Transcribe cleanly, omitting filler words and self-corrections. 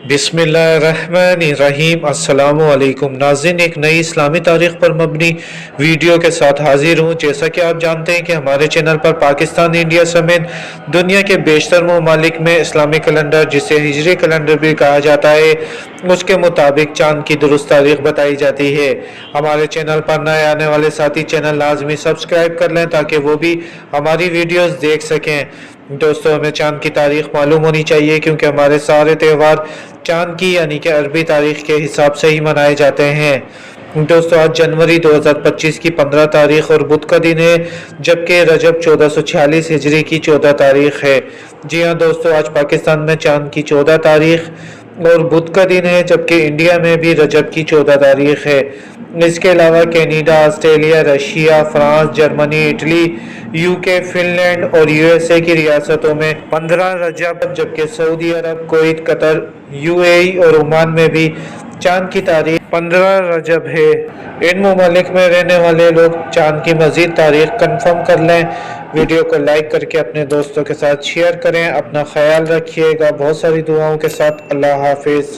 बिस्मिल्लाहिर्रहमानिर्रहीम। अस्सलामुअलैकुम नाज़रीन, एक नई इस्लामी तारीख़ पर मबनी वीडियो के साथ हाजिर हूँ। जैसा कि आप जानते हैं कि हमारे चैनल पर पाकिस्तान, इंडिया समेत दुनिया के बेशतर ममालिक में इस्लामी कैलेंडर, जिसे हिजरी कैलेंडर भी कहा जाता है, उसके मुताबिक चाँद की दुरुस्त तारीख़ बताई जाती है। हमारे चैनल पर नए आने वाले साथी चैनल लाजमी सब्सक्राइब कर लें ताकि वो भी हमारी वीडियोस देख सकें। दोस्तों, हमें चाँद की तारीख़ मालूम होनी चाहिए क्योंकि हमारे सारे त्यौहार चाँद की यानी कि अरबी तारीख़ के हिसाब से ही मनाए जाते हैं। दोस्तों, आज जनवरी 2025 की 15 तारीख़ और बुध का दिन है, जबकि रजब 1446 हिजरी की 14 तारीख़ है। जी हाँ दोस्तों, आज पाकिस्तान में चाँद की 14 तारीख़ और बुध का दिन है, जबकि इंडिया में भी रजब की 14 तारीख़ है। इसके अलावा Canada, Australia, Russia, France, Germany, Italy, UK, Finland और यूएसए की रियासतों में 15 रजब, जबकि सऊदी अरब, कुवैत, कतर, यूएई और ओमान में भी चाँद की तारीख 15 रजब है। इन ममालिक में रहने वाले लोग चाँद की मज़ीद तारीख कंफर्म कर लें। वीडियो को लाइक करके अपने दोस्तों के साथ शेयर करें। अपना ख्याल रखिएगा। बहुत सारी दुआओं के साथ। अल्लाह हाफिज़।